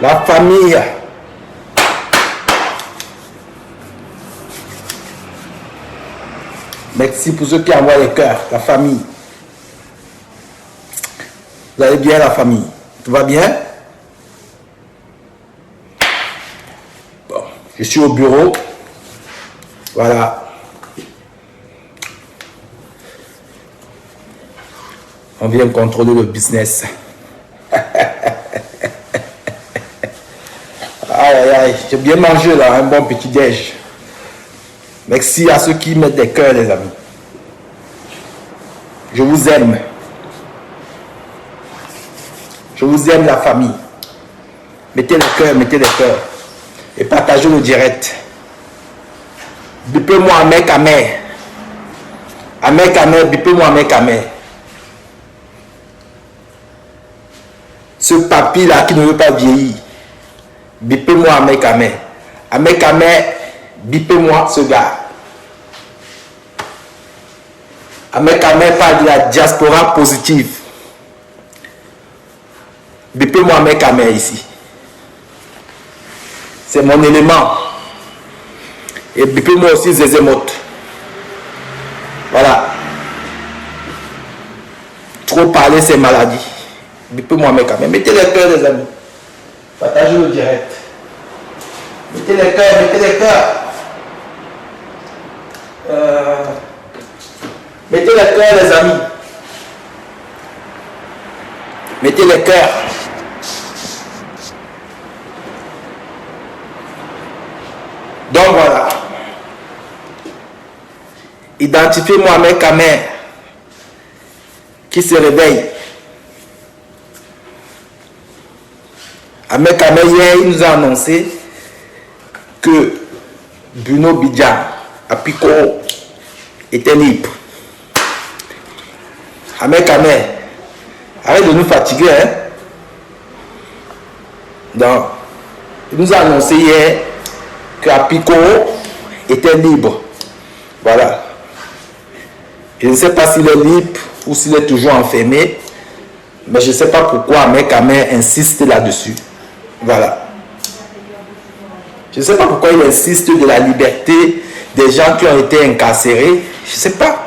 La famille. Merci pour ceux qui envoient les cœurs. La famille. Vous allez bien, la famille? Tout va bien? Bon, je suis au bureau. Voilà. On vient contrôler le business. Aïe, aïe, aïe. J'ai bien mangé là, un bon petit déj. Merci à ceux qui mettent des cœurs, les amis. Je vous aime. Je vous aime, la famille. Mettez les cœurs, mettez les cœurs. Et partagez le direct. Bipez-moi à mec à mère. À mec à mère, bipez-moi à mec à mère. Ce papy là qui ne veut pas vieillir. Bipez-moi à mec à mère. À mec à mère, bipez-moi ce gars. À mec à mère parle de la diaspora positive. Bipez-moi à mec à mère ici. C'est mon élément. Et bipez-moi aussi Zézémote. Voilà. Trop parler, c'est maladie. Bipez-moi à mec à mère. Mettez les cœurs, les amis. Partagez le direct. Mettez les cœurs, mettez les cœurs. Mettez les cœurs, les amis. Mettez les cœurs. Donc voilà. Identifiez-moi mec à mère qui se réveille. Ahmed Kamel, hier, il nous a annoncé que Bruno Bidjan à Pico était libre. Ahmed Kamel, arrête de nous fatiguer. Hein? Donc, il nous a annoncé hier que Pico était libre. Voilà. Je ne sais pas s'il est libre ou s'il est toujours enfermé, mais je ne sais pas pourquoi Ahmed Kamel insiste là-dessus. Voilà. Je ne sais pas pourquoi il insiste de la liberté des gens qui ont été incarcérés. Je ne sais pas.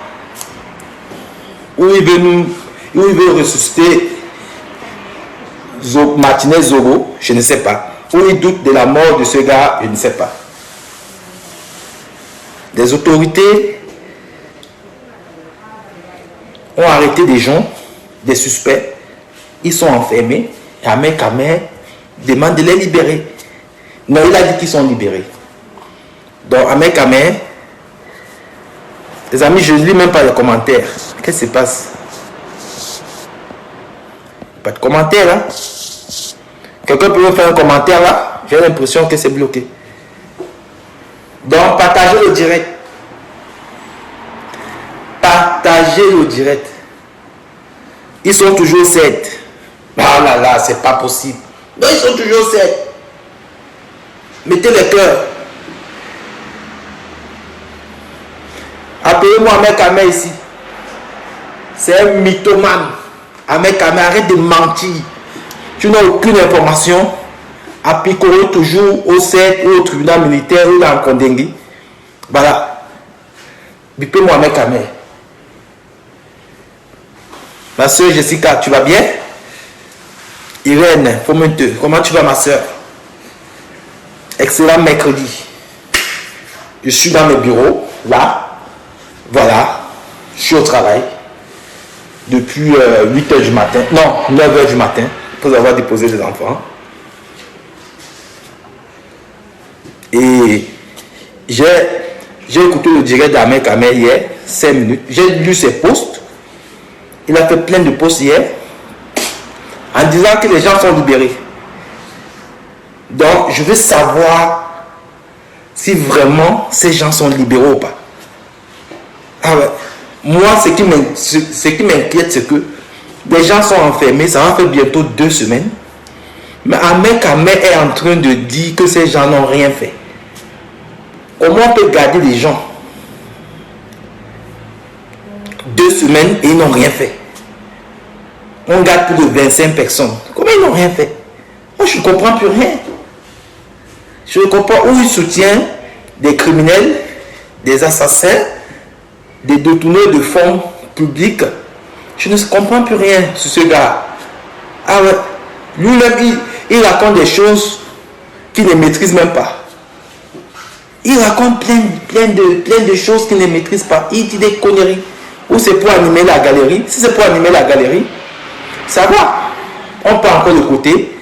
Où il veut ressusciter Martinez Zogo, je ne sais pas. Où il doute de la mort de ce gars, je ne sais pas. Les autorités ont arrêté des gens, des suspects. Ils sont enfermés. Et Ahmed Kamel demande de les libérer. Non, il a dit qu'ils sont libérés. Donc, Ahmed Kamel, les amis, je ne lis même pas les commentaires. Qu'est-ce qui se passe? Pas de commentaires là. Quelqu'un peut me faire un commentaire là? J'ai l'impression que c'est bloqué. Donc, partagez le direct. Partagez le direct. Ils sont toujours 7. Ah là là, c'est pas possible. Non, ils sont toujours 7. Mettez les cœurs. Appelez-moi Ahmed Kamel ici. C'est un mythomane. Ahmed Kamel, arrête de mentir. Tu n'as aucune information. Appliquez toujours au 7 ou au tribunal militaire ou dans Kondengui. Voilà. Bipez-moi Ahmed Kamel. Ma soeur Jessica, tu vas bien? Irène, Fomenteux, comment tu vas ma soeur? Excellent mercredi. Je suis dans le bureau, là. Voilà. Je suis au travail. Depuis 8 h du matin. Non, 9 h du matin. Pour avoir déposé les enfants. Et j'ai écouté le direct d'Ahmed Kamel hier, 5 minutes. J'ai lu ses posts. Il a fait plein de posts hier. En disant que les gens sont libérés. Donc, je veux savoir si vraiment ces gens sont libérés ou pas. Ah ouais. Moi, ce qui m'inquiète, c'est que les gens sont enfermés. Ça va faire bientôt 2 semaines. Mais Ahmed Kamel est en train de dire que ces gens n'ont rien fait. Comment on peut garder les gens 2 semaines et ils n'ont rien fait? On garde plus de 25 personnes. Comment ils n'ont rien fait? Moi, je ne comprends plus rien. Je ne comprends où il soutient des criminels, des assassins, des détourneurs de fonds publics. Je ne comprends plus rien sur ce gars. Ah ouais, lui-même, il raconte des choses qu'il ne maîtrise même pas. Il raconte plein de choses qu'il ne maîtrise pas. Il dit des conneries. Ou c'est pour animer la galerie. Si c'est pour animer la galerie, ça va. On peut encore le côté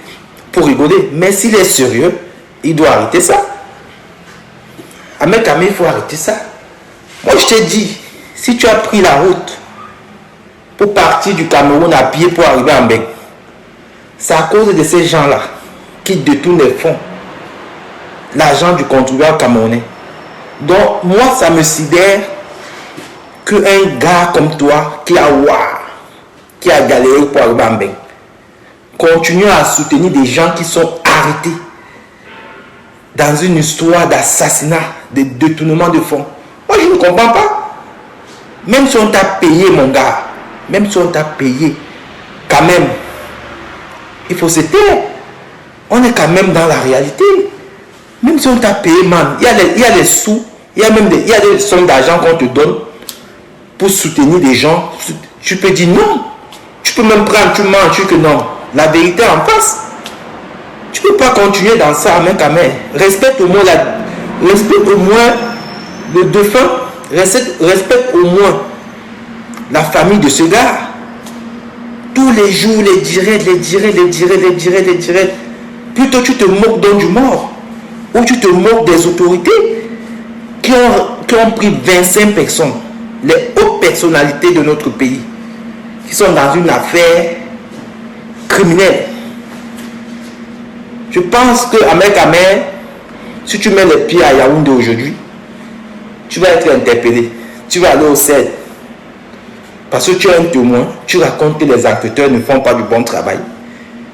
pour rigoler. Mais s'il est sérieux, il doit arrêter ça. Ahmed Kamé, il faut arrêter ça. Moi, je t'ai dit, si tu as pris la route pour partir du Cameroun à pied pour arriver en Bec, c'est à cause de ces gens-là qui détournent les fonds, l'argent du contribuable camerounais. Donc, moi, ça me sidère qu'un gars comme toi qui a galéré pour arriver en Bec, continue à soutenir des gens qui sont arrêtés dans une histoire d'assassinat, de détournement de fonds. Moi, je ne comprends pas. Même si on t'a payé, mon gars, même si on t'a payé, quand même, il faut se taire. On est quand même dans la réalité. Même si on t'a payé, man, il y a les sous, il y a des sommes d'argent qu'on te donne pour soutenir des gens. Tu peux dire non. Tu peux même prendre, tu mens, tu dis que non. La vérité en face. Tu ne peux pas continuer dans ça, mais quand même. Respecte au moins le défunt. Respecte au moins la famille de ce gars. Tous les jours, les directs. Plutôt tu te moques d'un du mort. Ou tu te moques des autorités qui ont pris 25 personnes, les hautes personnalités de notre pays, qui sont dans une affaire criminelle. Je pense que Ahmed Kamé, si tu mets les pieds à Yaoundé aujourd'hui, tu vas être interpellé. Tu vas aller au CED. Parce que tu es un témoin, tu racontes que les enquêteurs ne font pas du bon travail,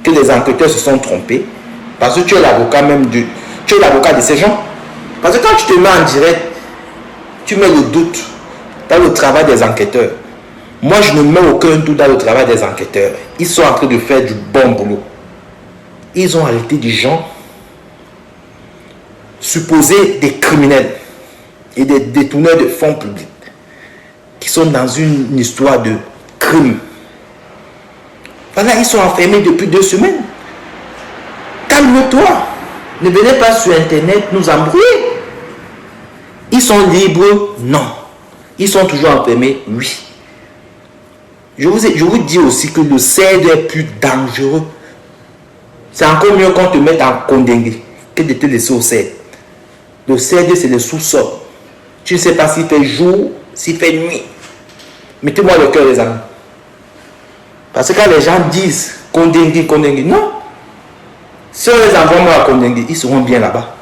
que les enquêteurs se sont trompés, parce que tu es l'avocat de ces gens. Parce que quand tu te mets en direct, tu mets le doute dans le travail des enquêteurs. Moi, je ne mets aucun doute dans le travail des enquêteurs. Ils sont en train de faire du bon boulot. Ils ont arrêté des gens supposés des criminels et des détourneurs de fonds publics qui sont dans une histoire de crime. Voilà, ils sont enfermés depuis 2 semaines. Calme-toi. Ne venez pas sur Internet nous embrouiller. Ils sont libres? Non. Ils sont toujours enfermés? Oui. Je vous dis aussi que le CED est plus dangereux. C'est encore mieux qu'on te mette en Kondengui que de te laisser au CED. Le CED, c'est le sous-sol. Tu ne sais pas s'il fait jour, s'il fait nuit. Mettez-moi le cœur, les amis. Parce que quand les gens disent Kondengui, non. Si on les envoie moi à Kondengui, ils seront bien là-bas.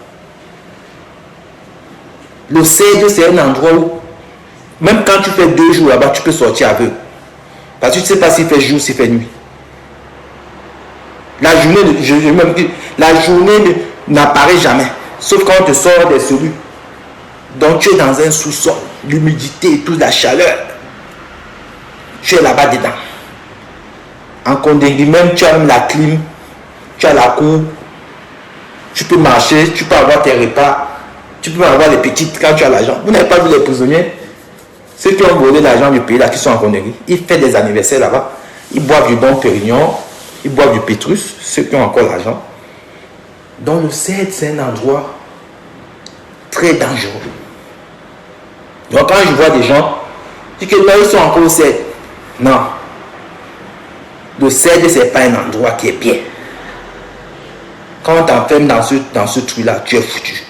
Le CED, c'est un endroit où, même quand tu fais 2 jours là-bas, tu peux sortir avec eux. Parce que tu ne sais pas s'il fait jour, s'il fait nuit. La journée n'apparaît jamais. Sauf quand on te sort des cellules. Donc tu es dans un sous-sol. L'humidité et toute la chaleur. Tu es là-bas dedans. En Kondengui même, tu as même la clim. Tu as la cour. Tu peux marcher. Tu peux avoir tes repas. Tu peux avoir les petites quand tu as l'argent. Vous n'avez pas vu les prisonniers? Ceux qui ont volé l'argent du pays là, qui sont en Kondengui. Ils font des anniversaires là-bas. Ils boivent du bon Pérignon. Ils boivent du Pétrus, ceux qui ont encore l'argent. Donc le CED, c'est un endroit très dangereux. Donc quand je vois des gens, je dis que là, ils sont encore au CED. Non. Le CED, ce n'est pas un endroit qui est bien. Quand on t'enferme dans ce truc-là, tu es foutu.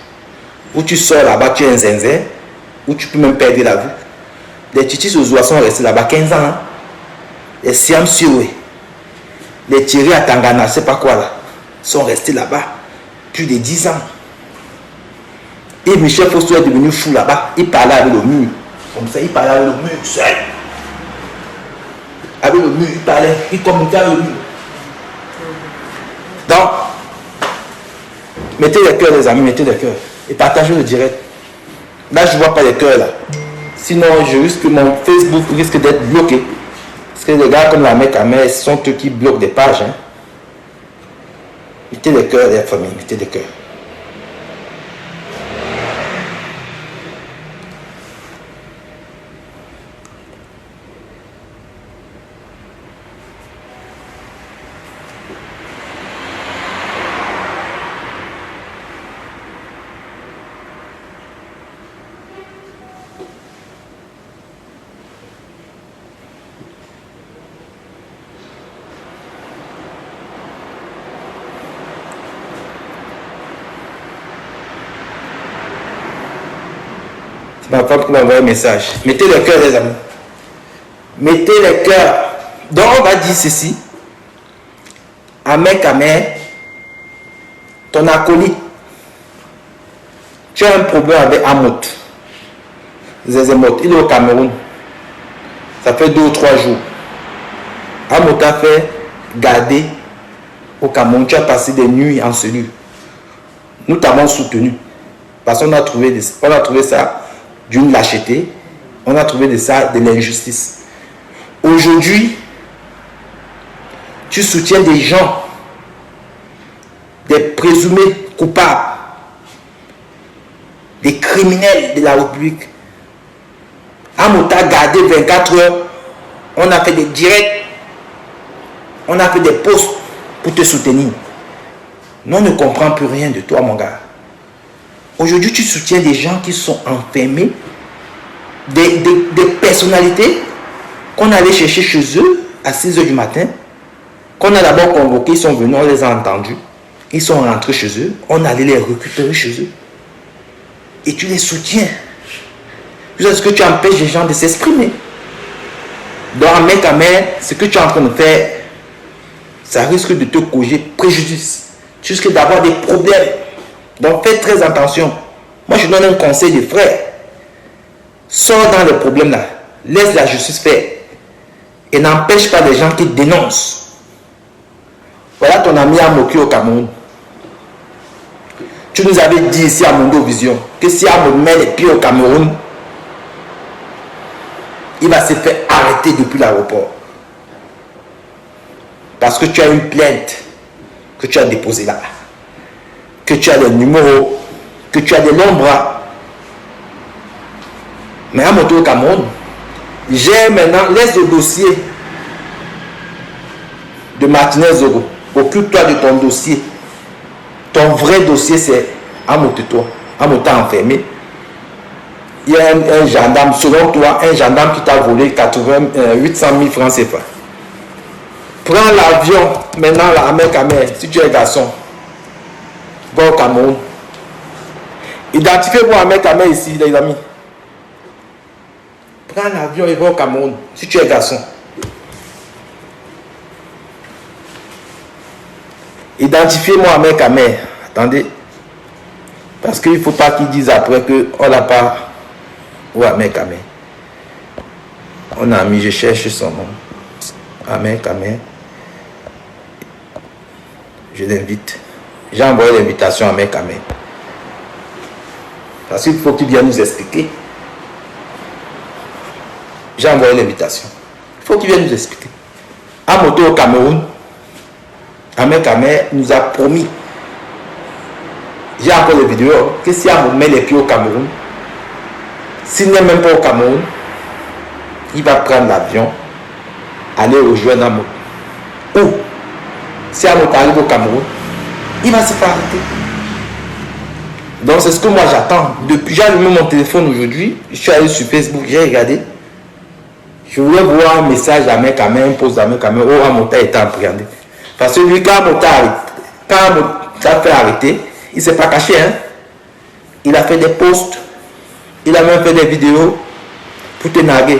Ou tu sors là-bas, tu es un zinzin, ou tu peux même perdre la vue. Les titis aux oies sont restés là-bas 15 ans. Hein? Les Siam Sioé. Les Thierry à Tangana, c'est pas quoi là, sont restés là-bas plus de 10 ans. Et Michel Fosso est devenu fou là-bas. Il parlait avec le mur. Comme ça, il parlait avec le mur seul. Avec le mur, il parlait, il communiquait avec le mur. Donc, mettez les cœurs, les amis, mettez les cœurs. Et partagez le direct. Là, je ne vois pas les cœurs là. Sinon, mon Facebook risque d'être bloqué. Parce que les gars comme la mec à mer sont eux qui bloquent des pages. Hein. Mettez les cœurs, les familles, mettez les cœurs. C'est ma femme qui m'a envoyé un message. Mettez les cœurs, les amis. Mettez les cœurs. Donc, on va dire ceci. Ahmed Kamer, ton acolyte, tu as un problème avec Amot. Zezemot, il est au Cameroun. Ça fait 2 ou 3 jours. Amot a fait garder au Cameroun. Tu as passé des nuits en cellule. Nous t'avons soutenu. Parce qu'on a trouvé ça d'une lâcheté. On a trouvé de ça de l'injustice. Aujourd'hui, tu soutiens des gens, des présumés coupables, des criminels de la République. Amot a gardé 24 heures. On a fait des directs. On a fait des posts pour te soutenir. Nous, on ne comprend plus rien de toi, mon gars. Aujourd'hui, tu soutiens des gens qui sont enfermés, des personnalités qu'on allait chercher chez eux à 6 h du matin, qu'on a d'abord convoqués, ils sont venus, on les a entendus, ils sont rentrés chez eux, on allait les récupérer chez eux. Et tu les soutiens. Est-ce que tu empêches les gens de s'exprimer? Donc, Ahmed Kamer, ce que tu es en train de faire, ça risque de te causer préjudice. Tu risques d'avoir des problèmes. Donc, fais très attention. Moi, je donne un conseil de frère. Sors dans les problèmes là. Laisse la justice faire. Et n'empêche pas les gens qui dénoncent. Voilà ton ami Amoki au Cameroun. Tu nous avais dit ici à Mondo Vision que si Amoki met les pieds au Cameroun, il va se faire arrêter depuis l'aéroport. Parce que tu as une plainte que tu as déposée là. Que tu as des numéros, que tu as des longs bras. Mais à Moto au Cameroun, j'ai maintenant, laisse le dossier de Martinez Zoro. Occupe-toi de ton dossier. Ton vrai dossier, c'est Amoto-toi. Amoto enfermé. Il y a un gendarme, selon toi, un gendarme qui t'a volé 800 000 francs CFA. Prends l'avion maintenant, la Ahmed Kamer, si tu es garçon. Va au Cameroun. Identifiez-vous Ahmed Kamer ici, les amis. Prends l'avion et va au Cameroun, si tu es garçon. Identifiez-moi Ahmed Kamer. Attendez. Parce qu'il ne faut pas qu'ils disent après qu'on n'a pas. Où Ahmed Kamer? On a mis, je cherche son nom. Ahmed Kamer. Je l'invite. J'ai envoyé l'invitation à Ahmed Kamer. Parce qu'il faut qu'il vienne nous expliquer. J'ai envoyé l'invitation. Il faut qu'il vienne nous expliquer. À Moto au Cameroun, Ahmed Kamer nous a promis. J'ai encore des vidéos que si Amoto met les pieds au Cameroun, s'il n'est même pas au Cameroun, il va prendre l'avion, aller rejoindre Amoto. Ou, si Amoto arrive au Cameroun, il va se faire arrêter. Donc c'est ce que moi j'attends. Depuis, j'ai allumé mon téléphone aujourd'hui, je suis allé sur Facebook, j'ai regardé. Je voulais voir un message d'Ahmed Kamer, un post d'Ahmed Kamer, où Amoto était appréhendé. Parce que lui, quand Amoto a fait arrêter, il ne s'est pas caché. Hein? Il a fait des posts, il a même fait des vidéos pour te narguer.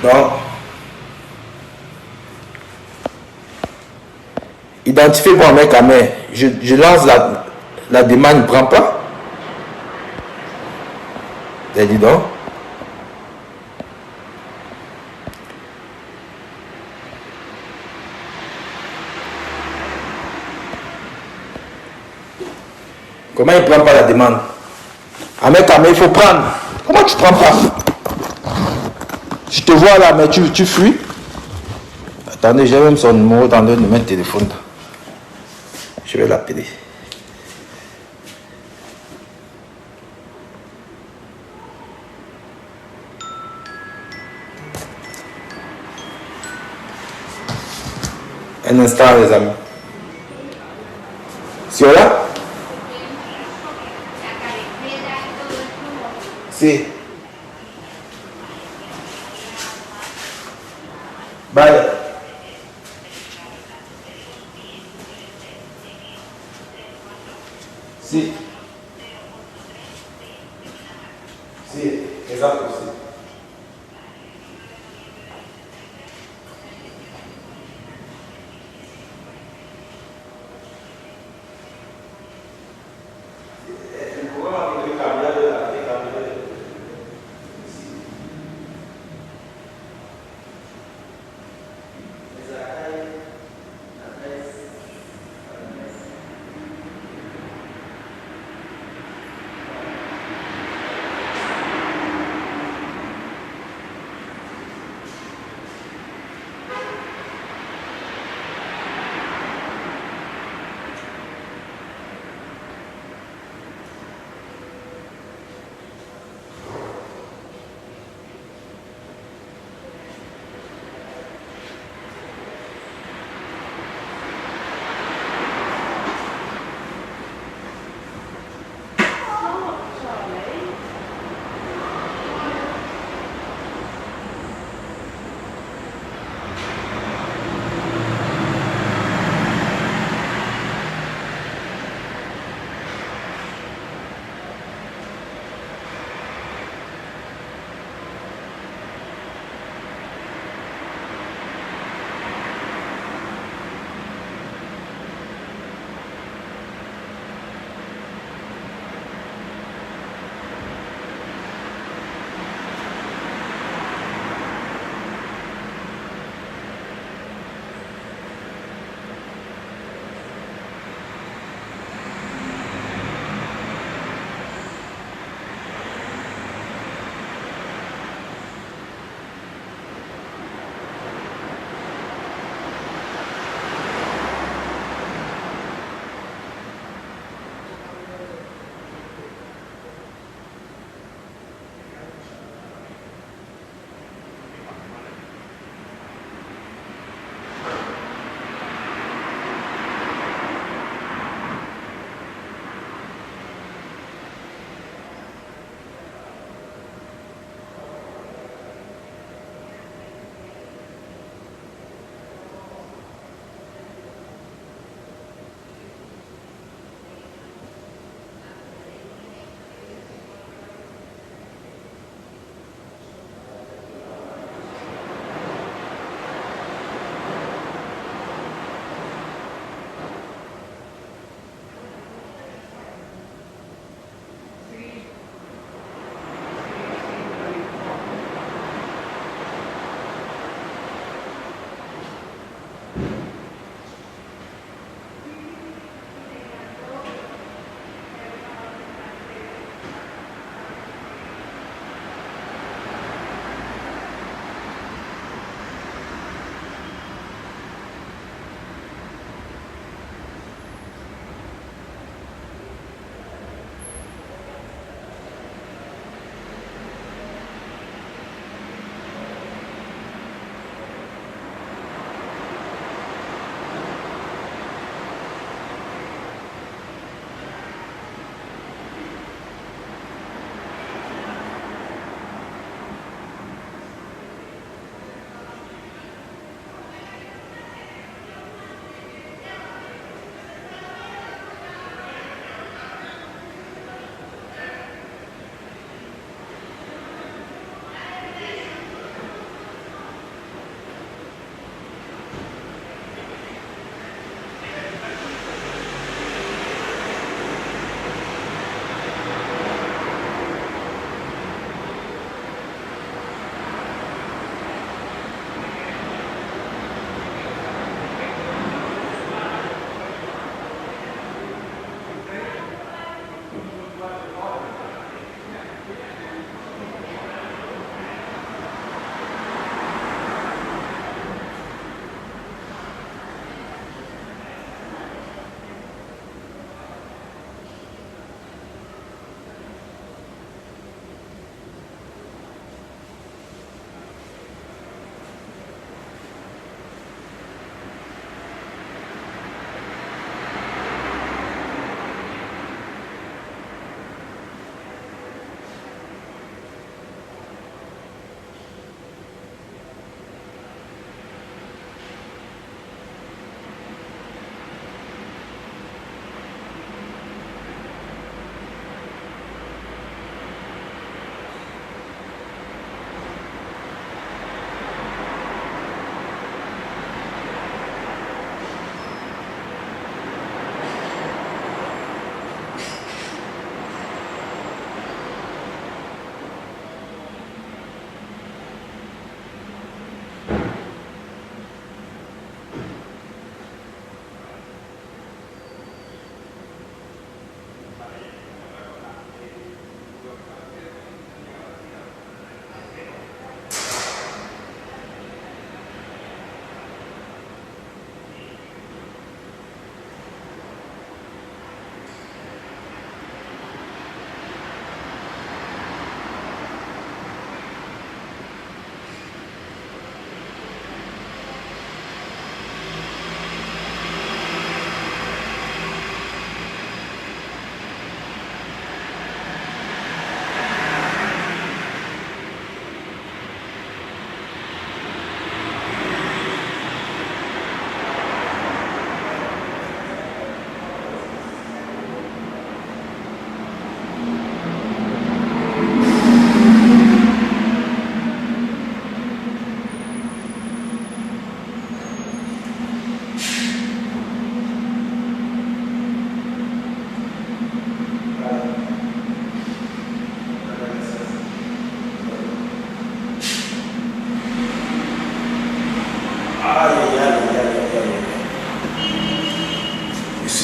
Donc, identifiez-moi Ahmed Kamer. Je lance la demande, il ne prend pas. J'ai dit donc. Comment il ne prend pas la demande? Ahmed Kamer, il faut prendre. Comment tu ne prends pas? Je te vois là, mais tu fuis. Attendez, j'ai même son numéro dans le numéro de téléphone. Je vais l'appeler. Un instant, les amis. Sur là? Si. Bye. Si. Si, esatto, sì.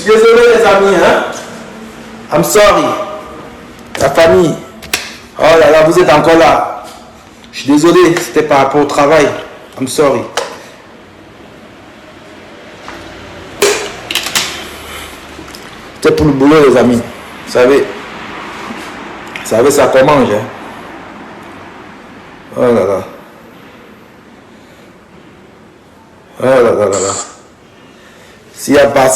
suis désolé les amis, hein. I'm sorry. La famille. Oh là là, vous êtes encore là. Je suis désolé, c'était par rapport au travail. I'm sorry. C'était pour le boulot les amis. Vous savez ça comment, hein. Oh là là. Oh là là là là. S'il n'y a pas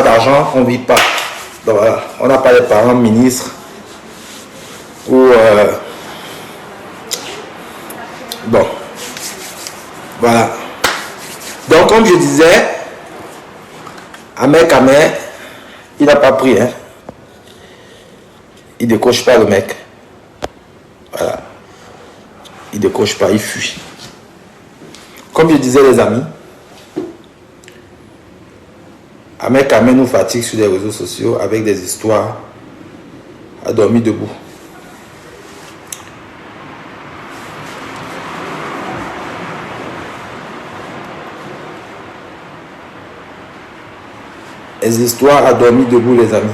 d'argent, on ne vit pas. Donc voilà, on n'a pas les parents ministres. Ou bon. Voilà. Donc comme je disais, Ahmed Kamer, il n'a pas pris, hein. Il décoche pas le mec. Voilà. Il décoche pas, il fuit. Comme je disais les amis, Ahmed Kamer nous fatigue sur les réseaux sociaux avec des histoires à dormir debout. Les histoires à dormir debout les amis.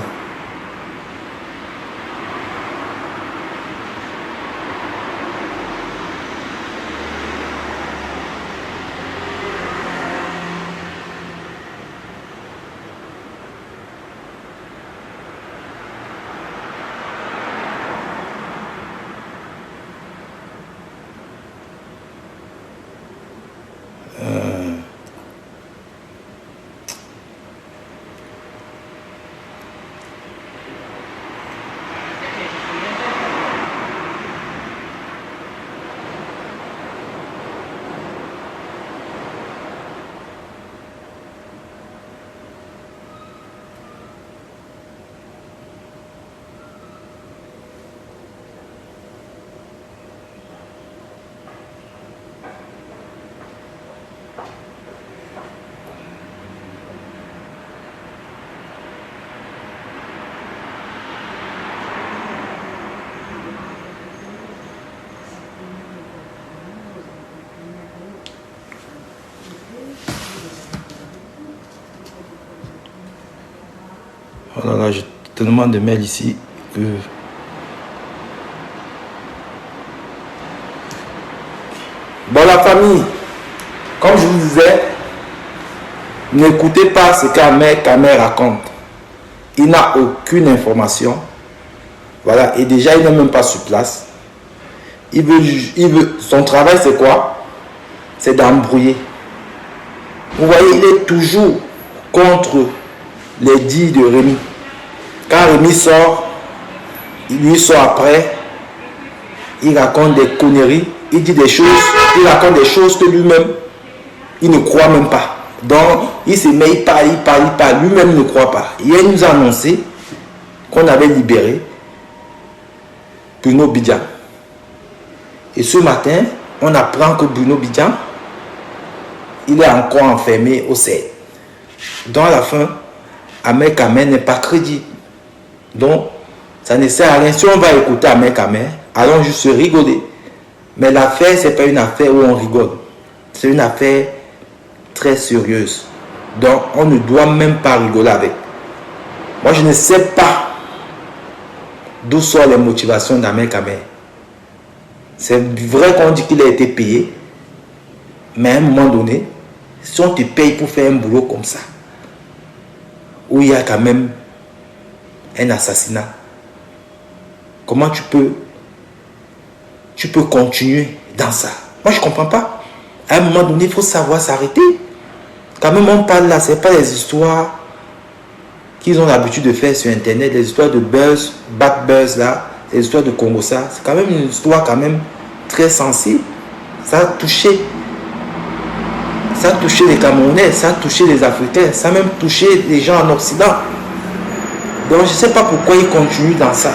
Oh là là, j'ai tellement de mails ici que... Bon la famille, comme je vous disais, n'écoutez pas ce qu'Ahmed Kamer raconte. Il n'a aucune information. Voilà, et déjà il n'est même pas sur place. Son travail c'est quoi? C'est d'embrouiller. Vous voyez, il est toujours contre les dits de Rémi. Quand Rémi sort, il lui sort après, il raconte des conneries, il dit des choses, il raconte des choses que lui-même, il ne croit même pas. Donc, il se met, il parle, lui-même ne croit pas. Hier, il nous a annoncé qu'on avait libéré Bruno Bidjan. Et ce matin, on apprend que Bruno Bidjan, il est encore enfermé au CED. Donc, à la fin, Ahmed Kamer n'est pas crédible. Donc, ça ne sert à rien. Si on va écouter Ahmed Kamer, allons juste rigoler. Mais l'affaire, ce n'est pas une affaire où on rigole. C'est une affaire très sérieuse. Donc, on ne doit même pas rigoler avec. Moi, je ne sais pas d'où sont les motivations d'Ahmed Kamer. C'est vrai qu'on dit qu'il a été payé. Mais à un moment donné, si on te paye pour faire un boulot comme ça, où il y a quand même un assassinat, comment tu peux continuer dans ça? Moi je comprends pas. À un moment donné, il faut savoir s'arrêter. Quand même on parle là, c'est pas les histoires qu'ils ont l'habitude de faire sur internet, les histoires de buzz, bad buzz là, les histoires de Congo ça. C'est quand même une histoire quand même très sensible. Ça a touché les Camerounais, ça a touché les Africains, ça a même touché les gens en Occident. Donc je ne sais pas pourquoi ils continuent dans ça.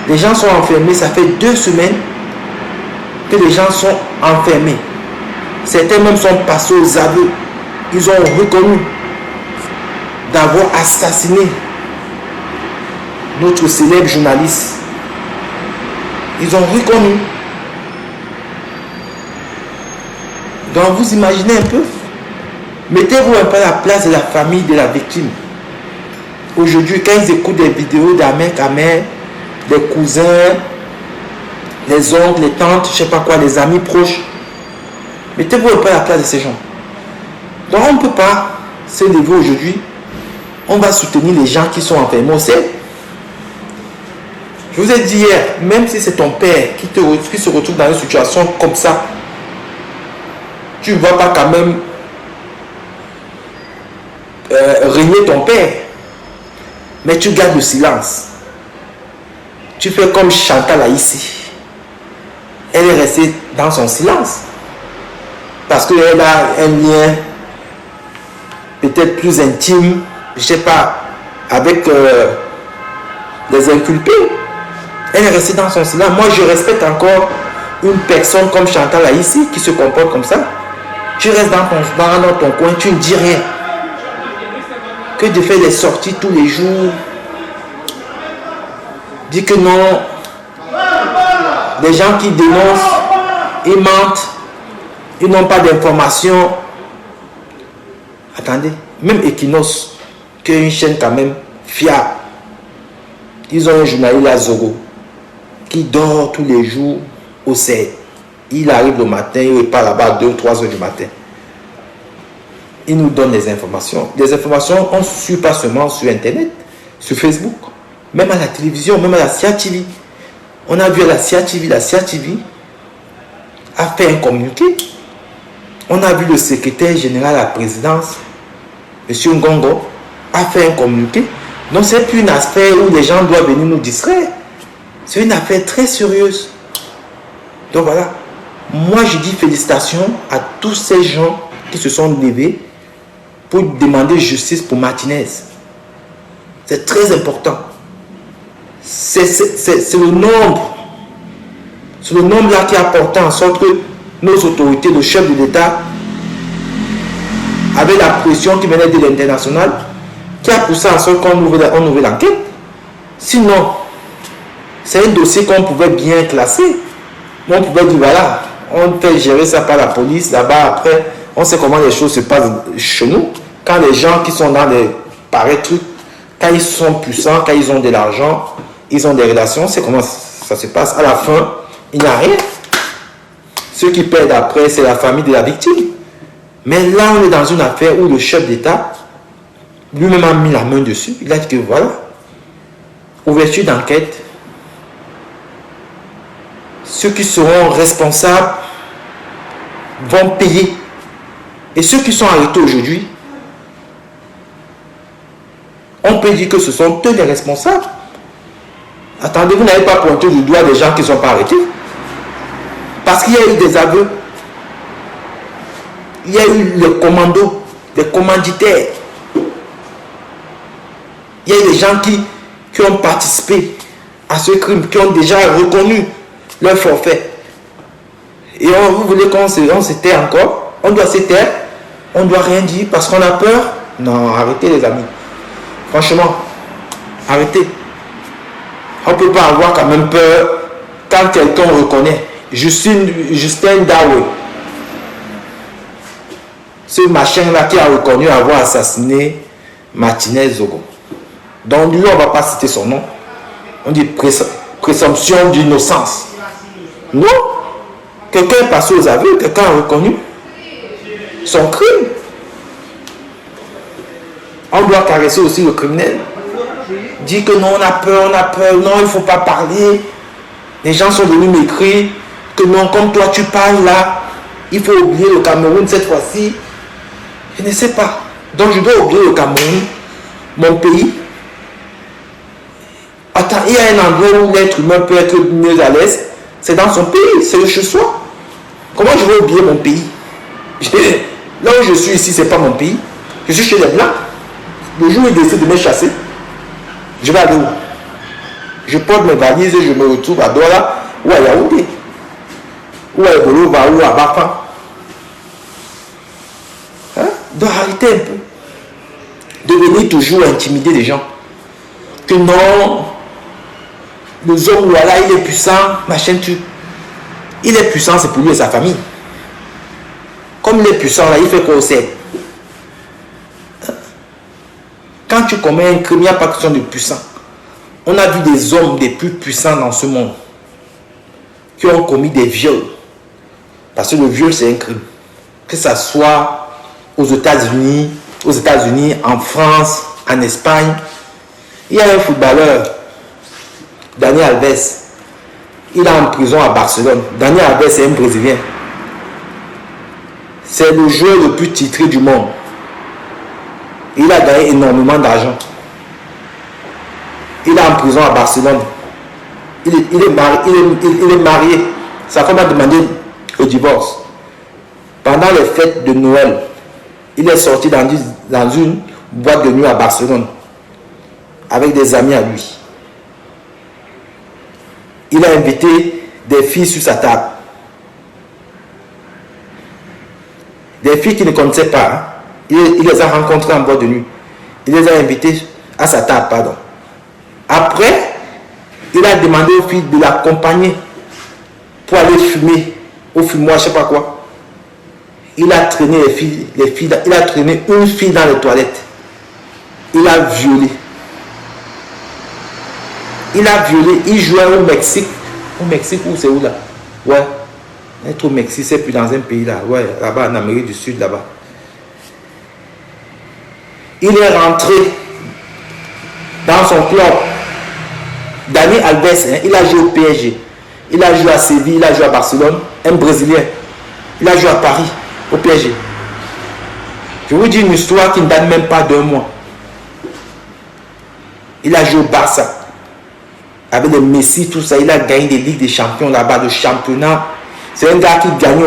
Les gens sont enfermés, ça fait 2 semaines que les gens sont enfermés. Certains même sont passés aux aveux. Ils ont reconnu d'avoir assassiné notre célèbre journaliste. Ils ont reconnu. Donc vous imaginez un peu. Mettez-vous un peu à la place de la famille de la victime. Aujourd'hui, quand ils écoutent des vidéos d'amers, camères, des cousins, les oncles, les tantes, je ne sais pas quoi, les amis proches, mettez-vous un peu à la place de ces gens. Donc on ne peut pas se lever aujourd'hui. On va soutenir les gens qui sont enfermés au ciel. Je vous ai dit hier, même si c'est ton père qui se retrouve dans une situation comme ça, tu ne vas pas quand même régner ton père. Mais tu gardes le silence. Tu fais comme Chantal là ici. Elle est restée dans son silence. Parce qu'elle a un lien peut-être plus intime, je ne sais pas, avec les inculpés. Elle est restée dans son silence. Moi, je respecte encore une personne comme Chantal là ici qui se comporte comme ça. Tu restes dans ton coin, tu ne dis rien. Que de faire des sorties tous les jours. Dis que non. Les gens qui dénoncent, ils mentent. Ils n'ont pas d'informations. Attendez, même Equinos, qui est une chaîne quand même fiable, ils ont un journaliste là, Zogo, qui dort tous les jours au CED. Il arrive le matin, il repart là-bas à 2 ou 3 heures du matin. Il nous donne des informations. Des informations, on ne suit pas seulement sur Internet, sur Facebook, même à la télévision, même à la CIA TV. On a vu à la CIA TV a fait un communiqué. On a vu le secrétaire général à la présidence, M. Ngongo, a fait un communiqué. Donc c'est plus une affaire où les gens doivent venir nous distraire. C'est une affaire très sérieuse. Donc voilà. Moi je dis félicitations à tous ces gens qui se sont levés pour demander justice pour Martinez. C'est très important. C'est le nombre. C'est le nombre là qui a porté en sorte que nos autorités, le chef de l'État, avec la pression qui venait de l'international, qui a poussé en sorte qu'on ouvre l'enquête. Sinon, c'est un dossier qu'on pouvait bien classer. On pouvait dire, voilà, on fait gérer ça par la police, là-bas, après, on sait comment les choses se passent chez nous. Quand les gens qui sont dans les pareils trucs, quand ils sont puissants, quand ils ont de l'argent, ils ont des relations, c'est comment ça se passe. À la fin, il n'y a rien. Ceux qui perdent après, c'est la famille de la victime. Mais là, on est dans une affaire où le chef d'État lui-même a mis la main dessus. Il a dit que voilà, ouverture d'enquête, ceux qui seront responsables vont payer. Et ceux qui sont arrêtés aujourd'hui, on peut dire que ce sont eux les responsables. Attendez, vous n'avez pas pointé du doigt des gens qui ne sont pas arrêtés. Parce qu'il y a eu des aveux. Il y a eu les commandos, les commanditaires. Il y a eu des gens qui ont participé à ce crime, qui ont déjà reconnu leur forfait. Et vous voulez qu'on se tait encore? On doit se taire? On ne doit rien dire parce qu'on a peur? Non, arrêtez les amis. Franchement, arrêtez. On ne peut pas avoir quand même peur quand quelqu'un reconnaît. Justin Dawe, ce machin-là qui a reconnu avoir assassiné Martinez Zogo. Donc lui, on ne va pas citer son nom. On dit présomption d'innocence. Non. Quelqu'un est passé aux aveux, quelqu'un a reconnu son crime. On doit caresser aussi le criminel. Dire que non, on a peur, non, il ne faut pas parler. Les gens sont venus m'écrire que non, comme toi tu parles là, il faut oublier le Cameroun cette fois-ci. Je ne sais pas. Donc je dois oublier le Cameroun, mon pays. Attends, il y a un endroit où l'être humain peut être mieux à l'aise. C'est dans son pays, c'est le chez soi. Comment je vais oublier mon pays? Là où je suis ici, c'est pas mon pays. Je suis chez les Blancs. Le jour où ils décident de me chasser, je vais aller où? Je porte mes valises et je me retrouve à Douala ou à Yaoundé. Ou à Bolova ou à Bafa. Hein? Donc arrêtez un peu de venir toujours intimider les gens. Que non, le homme voilà, il est puissant, machin tu. Il est puissant, c'est pour lui et sa famille. Comme il est puissant là, il fait quoi au CED? Quand tu commets un crime, il n'y a pas question de puissant. On a vu des hommes des plus puissants dans ce monde qui ont commis des viols. Parce que le viol, c'est un crime. Que ce soit aux États-Unis, en France, en Espagne. Il y a un footballeur, Dani Alves. Il est en prison à Barcelone. Dani Alves, c'est un Brésilien. C'est le joueur le plus titré du monde. Il a gagné énormément d'argent. Il est en prison à Barcelone. Il est marié. Sa femme a demandé le divorce. Pendant les fêtes de Noël, il est sorti dans une boîte de nuit à Barcelone avec des amis à lui. Il a invité des filles sur sa table. Des filles qu'il ne connaissait pas. Hein. Il les a rencontrées en boîte de nuit. Il les a invitées à sa table, pardon. Après, il a demandé aux filles de l'accompagner pour aller fumer au fumoir, je ne sais pas quoi. Il a traîné les filles, il a traîné une fille dans les toilettes. Il a violé. Il jouait au Mexique. Au Mexique, où c'est où là? Ouais. Être au Mexique, c'est plus dans un pays là. Ouais, là-bas, en Amérique du Sud, là-bas. Il est rentré dans son club. Dani Alves, hein, il a joué au PSG. Il a joué à Séville, il a joué à Barcelone. Un Brésilien. Il a joué à Paris, au PSG. Je vous dis une histoire qui ne date même pas d'un mois. Il a joué au Barça. Avec les Messi, tout ça. Il a gagné des Ligues des Champions là-bas, le championnat. C'est un gars qui gagnait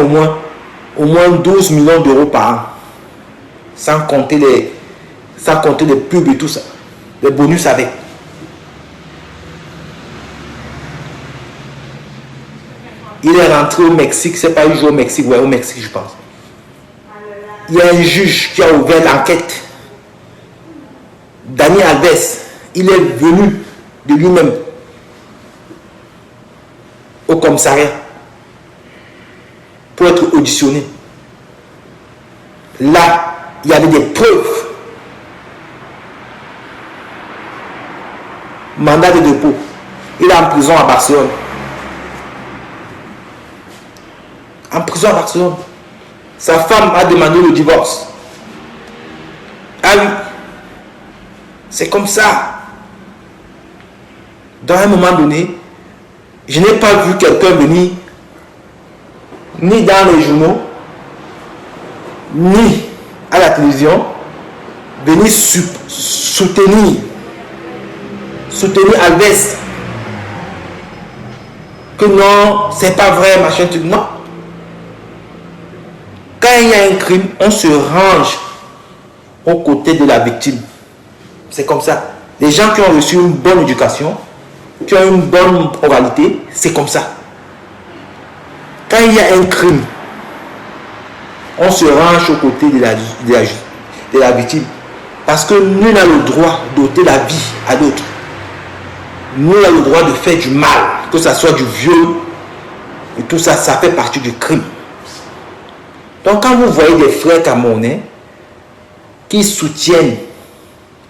au moins 12 millions d'euros par an. Sans compter les pubs et tout ça. Les bonus avec. Il est rentré au Mexique. C'est pas, il joue au Mexique. Ouais, au Mexique, je pense. Il y a un juge qui a ouvert l'enquête. Dani Alves, il est venu de lui-même au commissariat pour être auditionné. Là, il y avait des preuves. Mandat de dépôt. Il est en prison à Barcelone. En prison à Barcelone. Sa femme a demandé le divorce. Ah oui. C'est comme ça. Dans un moment donné, je n'ai pas vu quelqu'un venir, ni dans les journaux, ni à la télévision, venir soutenir Alves. Que non, c'est pas vrai, machin, truc. Non. Quand il y a un crime, on se range aux côtés de la victime. C'est comme ça. Les gens qui ont reçu une bonne éducation, qui ont une bonne moralité, c'est comme ça. Quand il y a un crime, on se range aux côtés de la victime. Parce que nul n'a le droit d'ôter la vie à d'autres. Nul n'a le droit de faire du mal, que ce soit du viol, et tout ça, ça fait partie du crime. Donc quand vous voyez des frères camerounais qui soutiennent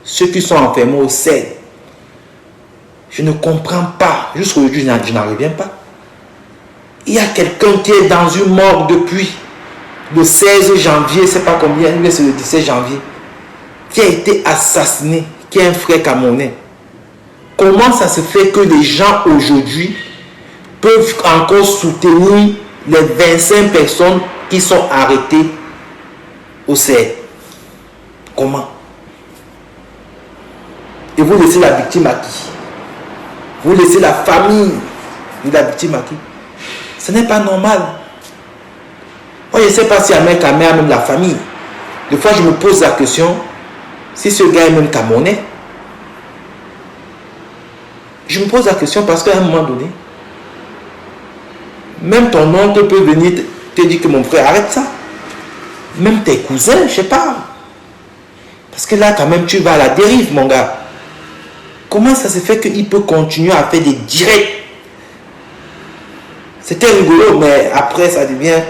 ceux qui sont enfermés au sel, je ne comprends pas. Jusqu'à aujourd'hui, je n'en reviens pas. Il y a quelqu'un qui est dans une morgue depuis le 16 janvier, je ne sais pas combien, mais c'est le 17 janvier, qui a été assassiné, qui est un frère camerounais. Comment ça se fait que les gens aujourd'hui peuvent encore soutenir les 25 personnes qui sont arrêtées au CER? Comment? Et vous laissez la victime à qui? Vous laissez la famille de la victime à qui? Ce n'est pas normal. Moi, je ne sais pas si Ahmed Kamé a même la famille. Des fois, je me pose la question, si ce gars est même camerounais. Je me pose la question parce qu'à un moment donné, même ton oncle peut venir te dire que mon frère, arrête ça. Même tes cousins, je ne sais pas. Parce que là, quand même, tu vas à la dérive, mon gars. Comment ça se fait qu'il peut continuer à faire des directs? C'était rigolo, mais après, ça devient...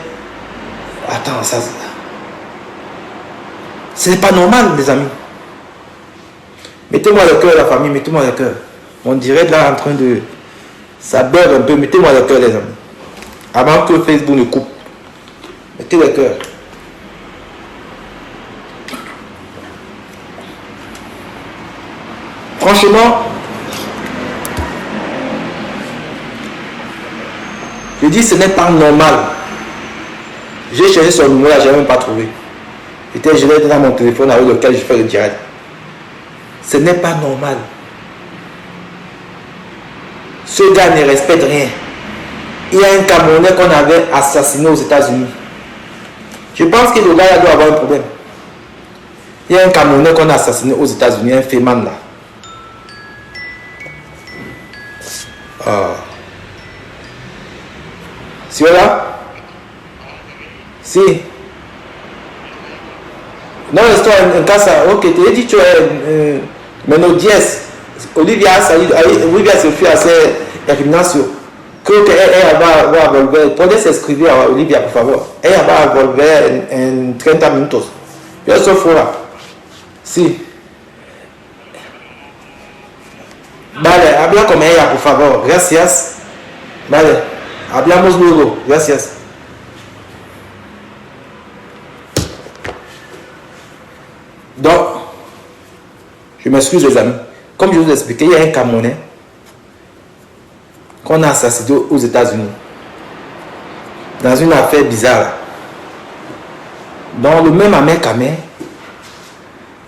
Attends, ça... Ce n'est pas normal, les amis. Mettez-moi le cœur, la famille, mettez-moi le cœur. On dirait là en train de... Ça beurre un peu, mettez-moi le cœur, les amis. Avant que Facebook ne coupe. Mettez le cœur. Franchement, je dis ce n'est pas normal. J'ai cherché son numéro là, je n'ai même pas trouvé. Je l'ai dans mon téléphone avec lequel je fais le direct. Ce n'est pas normal. Ce gars ne respecte rien. Il y a un Camerounais qu'on avait assassiné aux États-Unis. Je pense que le gars là doit avoir un problème. Il y a un Camerounais qu'on a assassiné aux États-Unis, un Féman là. Si voilà? Si. Non, l'histoire, un cas ça. Ok, tu as dit tu es Menodies. Olivia se fait assez Ignacio. Creo que ella va a volver. Puedes escribir a Olivia, por favor. Ella va a volver en 30 minutos. Yo estoy fuera. Sí. Vale, habla con ella, por favor. Gracias. Vale, hablamos luego. Gracias. Donc, je m'excuse les amis. Comme je vous ai expliqué, il y a un Camerounais qu'on a assassiné aux États-Unis dans une affaire bizarre. Dans le même Amé,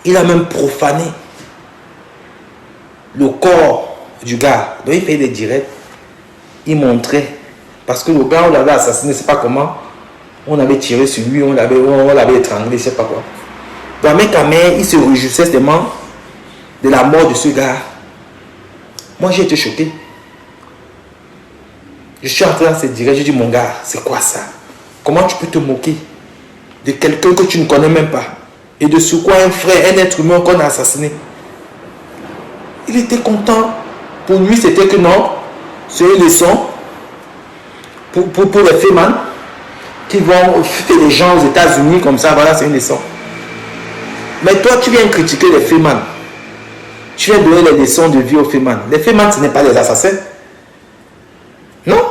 il a même profané le corps du gars. Donc il fait des directs, il montrait, parce que le gars on l'avait assassiné, je ne sais pas comment, on avait tiré sur lui, on l'avait étranglé, je ne sais pas quoi. Dans Amé, il se réjouissait tellement de la mort de ce gars. Moi j'ai été choqué. Je suis entré dans ce direct, j'ai dit mon gars, c'est quoi ça? Comment tu peux te moquer de quelqu'un que tu ne connais même pas? Et de ce quoi un frère, un être humain qu'on a assassiné? Il était content. Pour lui, c'était que non, c'est une leçon pour les fémans qui vont faire les gens aux États-Unis comme ça. Voilà, c'est une leçon. Mais toi, tu viens critiquer les fémans. Tu viens donner les leçons de vie aux fémans. Les fémans, ce n'est pas des assassins. Non.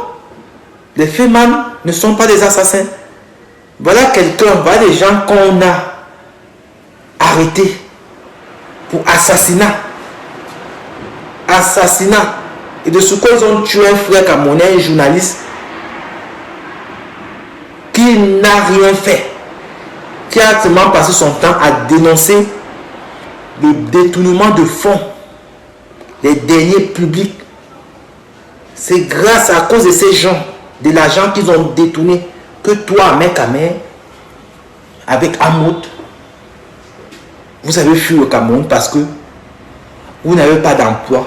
Les fémans ne sont pas des assassins. Voilà quelqu'un, voilà des gens qu'on a arrêtés pour assassinat. Assassinat. Et de ce quoi ils ont tué un frère camerounais, un journaliste qui n'a rien fait, qui a seulement passé son temps à dénoncer le détournement de fonds, les deniers publics. C'est grâce à cause de ces gens, de l'argent qu'ils ont détourné, que toi, mec à main, avec Amout, vous avez fui au Cameroun parce que vous n'avez pas d'emploi,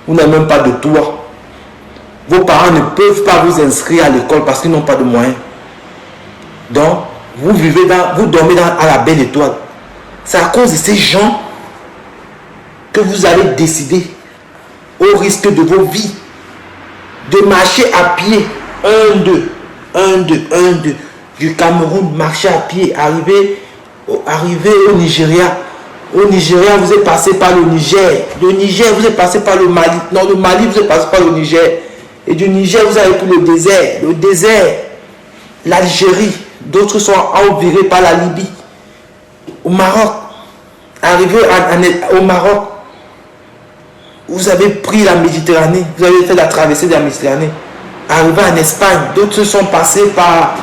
vous n'avez même pas de toit. Vos parents ne peuvent pas vous inscrire à l'école parce qu'ils n'ont pas de moyens. Donc, vous vivez vous dormez à la belle étoile. C'est à cause de ces gens que vous allez décider, au risque de vos vies, de marcher à pied, 1-2, du Cameroun, marcher à pied, arriver au Nigeria. Au Nigeria, vous êtes passé par le Niger. Le Niger, vous êtes passé par le Mali. Non, le Mali, vous êtes passé par le Niger. Et du Niger, vous avez pris le désert. Le désert, l'Algérie. D'autres sont envirés par la Libye. Au Maroc. Arrivé au Maroc, vous avez pris la Méditerranée. Vous avez fait la traversée de la Méditerranée. Arrivé en Espagne. D'autres sont passés par...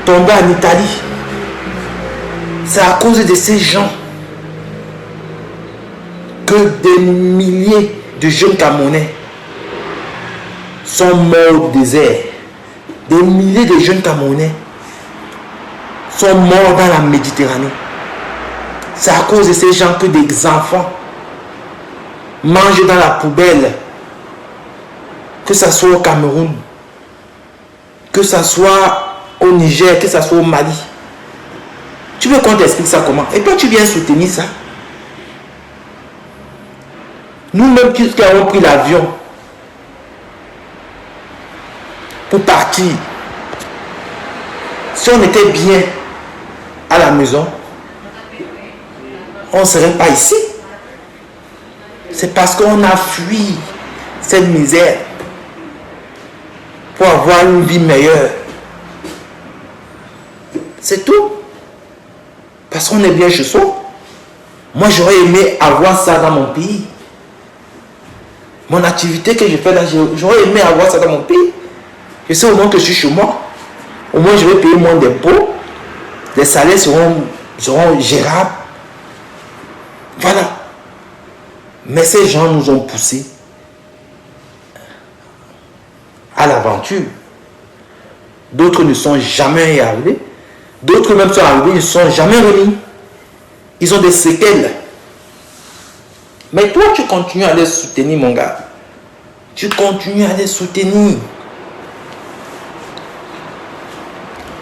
tombés en Italie. C'est à cause de ces gens que des milliers de jeunes Camerounais sont morts au désert. Des milliers de jeunes Camerounais sont morts dans la Méditerranée. C'est à cause de ces gens que des enfants mangent dans la poubelle. Que ce soit au Cameroun, que ce soit au Niger, que ce soit au Mali. Tu veux qu'on t'explique ça comment? Et toi, tu viens soutenir ça? Nous-mêmes qui avons pris l'avion pour partir, si on était bien à la maison, on ne serait pas ici. C'est parce qu'on a fui cette misère pour avoir une vie meilleure. C'est tout. Parce qu'on est bien chez soi. Moi, j'aurais aimé avoir ça dans mon pays. Mon activité que je fais là, j'aurais aimé avoir ça dans mon pays. Je sais au moins que je suis chez moi. Au moins, je vais payer moins d'impôts. Les salaires seront gérables. Voilà. Mais ces gens nous ont poussés à l'aventure. D'autres ne sont jamais arrivés. D'autres même sont arrivés, ils ne sont jamais remis. Ils ont des séquelles. Mais toi, tu continues à les soutenir, mon gars. Tu continues à les soutenir.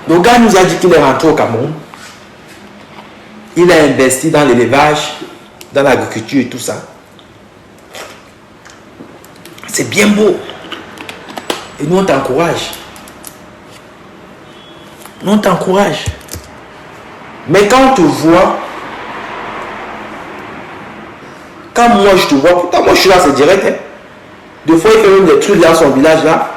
Le gars nous a dit qu'il est rentré au Cameroun. Il a investi dans l'élevage, dans l'agriculture et tout ça. C'est bien beau. Et nous, on t'encourage. Nous, on t'encourage. Mais quand on te voit, quand moi je te vois, pourtant moi je suis là, c'est direct. Hein. Des fois, il fait même des trucs dans son village là.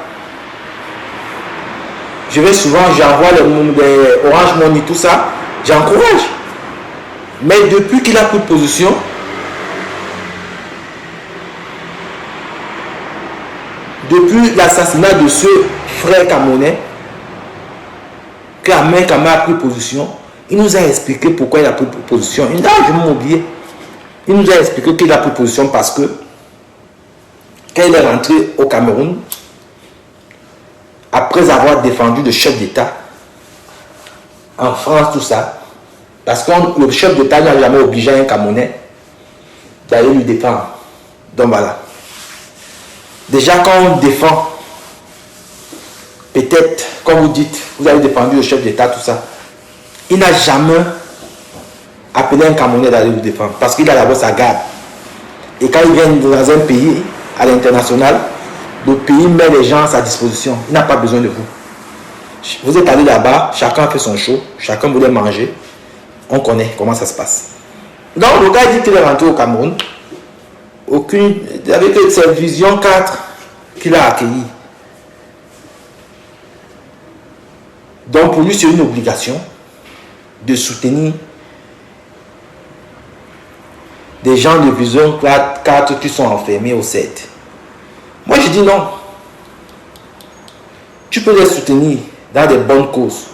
Je vais souvent, j'envoie les Orange Money, tout ça. J'encourage. Mais depuis qu'il a pris position, depuis l'assassinat de ce frère camerounais, que Ahmed Kama a pris position, il nous a expliqué pourquoi il a pris position. Il a largement oublié. Il nous a expliqué qu'il a pris position parce que quand il est rentré au Cameroun, après avoir défendu le chef d'État en France, tout ça, parce que le chef d'État n'a jamais obligé un Camerounais d'aller lui défendre. Donc voilà. Déjà quand on défend, peut-être, comme vous dites, vous avez défendu le chef d'État, tout ça, il n'a jamais appelé un Camerounais d'aller le défendre, parce qu'il a d'abord sa garde. Et quand il vient dans un pays, à l'international, le pays met les gens à sa disposition. Il n'a pas besoin de vous. Vous êtes allé là-bas, chacun a fait son show, chacun voulait manger. On connaît comment ça se passe. Donc le gars dit qu'il est rentré au Cameroun. Avec cette vision 4 qu'il a accueillie. Donc pour lui, c'est une obligation de soutenir des gens de vision 4 qui sont enfermés au 7. Moi, je dis non. Tu peux les soutenir dans des bonnes causes,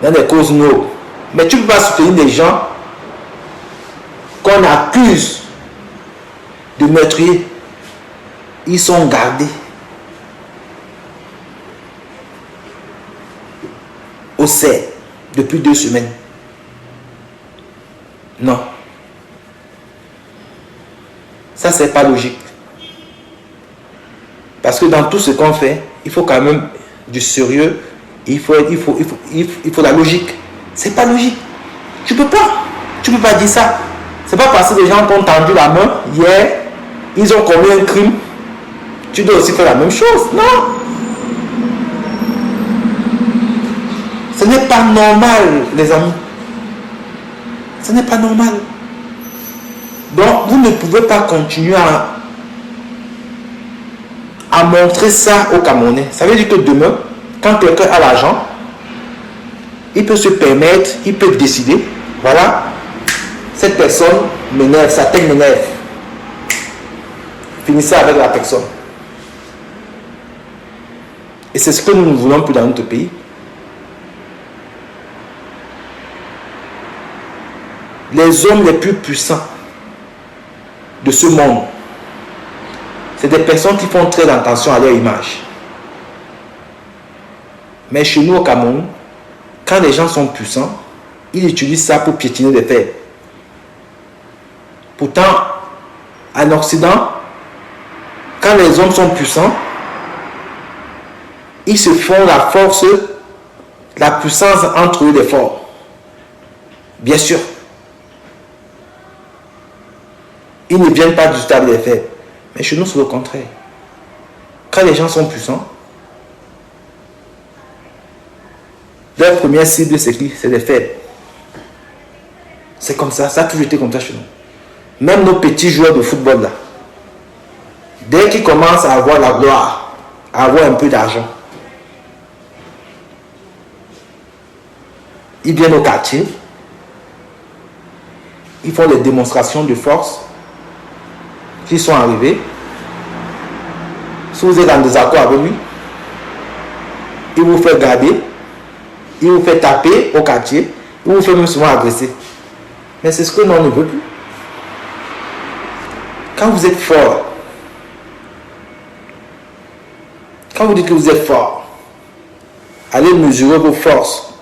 dans des causes nobles. Mais tu ne peux pas soutenir des gens qu'on accuse de meurtriers. Ils sont gardés au 7 depuis 2 semaines. Non. Ça, c'est pas logique. Parce que dans tout ce qu'on fait, il faut quand même du sérieux. Il faut la logique. C'est pas logique. Tu peux pas dire ça. C'est pas parce que les gens t'ont tendu la main hier, ils ont commis un crime. Tu dois aussi faire la même chose. Non. Ce n'est pas normal, les amis. Ce n'est pas normal. Donc, vous ne pouvez pas continuer à montrer ça aux Camerounais. Ça veut dire que demain, quand quelqu'un a l'argent, il peut se permettre, il peut décider, voilà, cette personne m'énerve, sa tête m'énerve. Finissez avec la personne. Et c'est ce que nous ne voulons plus dans notre pays. Les hommes les plus puissants de ce monde, c'est des personnes qui font très attention à leur image. Mais chez nous au Cameroun, quand les gens sont puissants, ils utilisent ça pour piétiner des faits. Pourtant, en Occident, quand les hommes sont puissants, ils se font la force, la puissance entre eux des forts. Bien sûr. Ils ne viennent pas du stade des faits. Mais chez nous, c'est le contraire. Quand les gens sont puissants, leur première cible, c'est qui? C'est les faibles. C'est comme ça. Ça a toujours été comme ça chez nous. Même nos petits joueurs de football là, dès qu'ils commencent à avoir la gloire, à avoir un peu d'argent, ils viennent au quartier, ils font des démonstrations de force, qu'ils sont arrivés. Si vous êtes en désaccord avec lui, il vous fait garder, il vous fait taper au quartier, il vous fait même souvent agresser. Mais c'est ce que l'on ne veut plus. Quand vous êtes fort, quand vous dites que vous êtes fort, allez mesurer vos forces.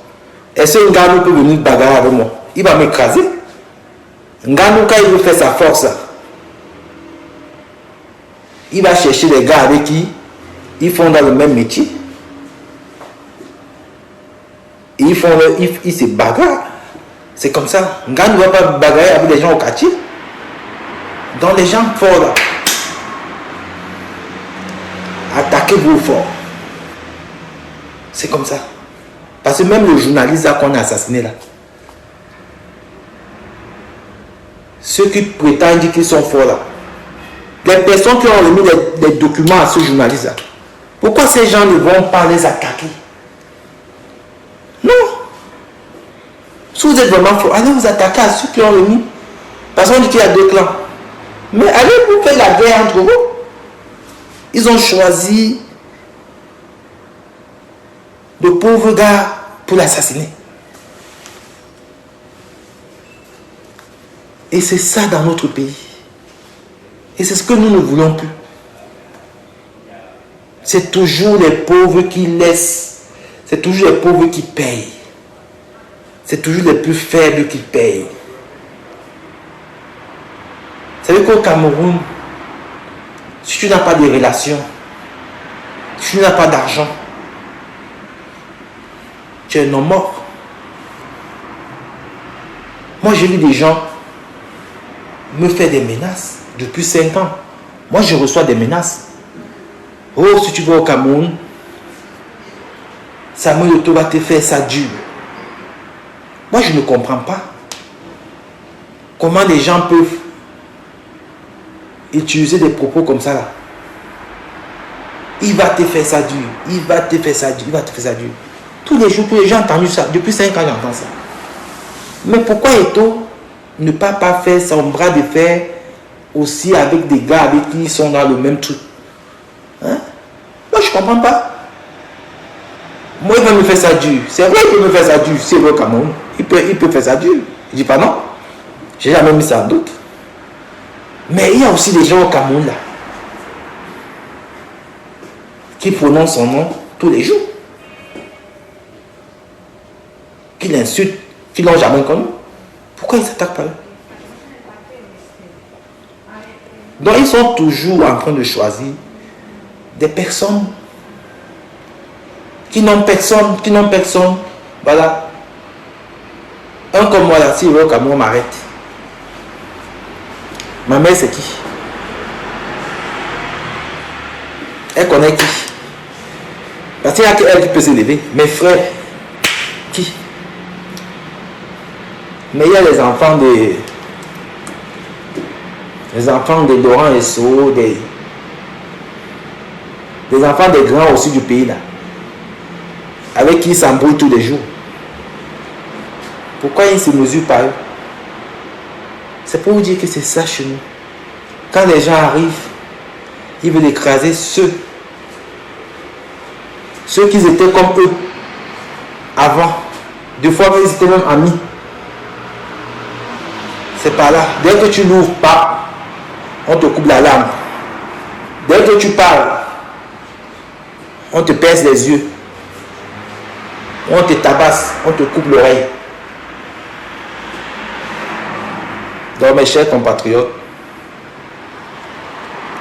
Est-ce qu'un gars peut venir bagarrer avec moi? Il va m'écraser. Un gars, quand il veut faire sa force, il va chercher des gars avec qui ils font dans le même métier. Et ils se bagarrent. C'est comme ça. Un gars ne va pas bagarrer avec des gens au quartier. Dans les gens forts là, attaquez-vous fort. C'est comme ça. Parce que même le journaliste là qu'on a assassiné là, ceux qui prétendent dire qu'ils sont forts là, les personnes qui ont remis les documents à ce journaliste là, pourquoi ces gens ne vont pas les attaquer? Non. Si vous êtes vraiment fort, allez vous attaquer à ceux qui ont remis. Parce qu'on dit qu'il y a deux clans. Mais allez vous faire la guerre entre vous. Ils ont choisi de pauvres gars pour l'assassiner. Et c'est ça dans notre pays. Et c'est ce que nous ne voulons plus. C'est toujours les pauvres qui laissent. C'est toujours les pauvres qui payent. C'est toujours les plus faibles qui payent. Vous savez qu'au Cameroun, si tu n'as pas de relations, si tu n'as pas d'argent, tu es un homme mort. Moi, j'ai vu des gens me faire des menaces depuis 5 ans. Moi, je reçois des menaces. Oh, si tu vas au Cameroun, Samuel Eto'o va te faire ça dur. Moi, je ne comprends pas comment les gens peuvent utiliser des propos comme ça là. Il va te faire ça dur, il va te faire ça dur, il va te faire ça dur. Tous les jours, j'ai entendu ça. Depuis 5 ans, j'entends ça. Mais pourquoi Eto'o ne pas faire son bras de fer aussi avec des gars avec qui ils sont dans le même truc? Hein? Moi, je ne comprends pas. Moi, il va me faire ça dur. C'est vrai qu'il peut me faire ça dur. C'est vrai, Cameroun. Il peut faire ça dur. Je dis pas non. J'ai jamais mis ça en doute. Mais il y a aussi des gens au Cameroun là qui prononcent son nom tous les jours. Qui l'insultent, qui l'ont jamais connu. Pourquoi ils s'attaquent pas là? Donc ils sont toujours en train de choisir des personnes qui n'ont personne. Voilà. Un comme moi là, si il veut au Cameroun, m'arrête. Ma mère c'est qui? Elle connaît qui? Parce qu'il y a qu'elle qui peut s'élever. Mes frères, qui? Mais il y a les enfants de Laurent Esso, des enfants des grands aussi du pays là, avec qui ils s'embrouillent tous les jours. Pourquoi ils ne se mesurent pas eux? C'est pour vous dire que c'est ça chez nous. Quand les gens arrivent, ils veulent écraser ceux qui étaient comme eux avant. Des fois, ils étaient même amis. C'est pas là. Dès que tu n'ouvres pas, on te coupe la langue. Dès que tu parles, on te perce les yeux. On te tabasse, on te coupe l'oreille. Donc mes chers compatriotes,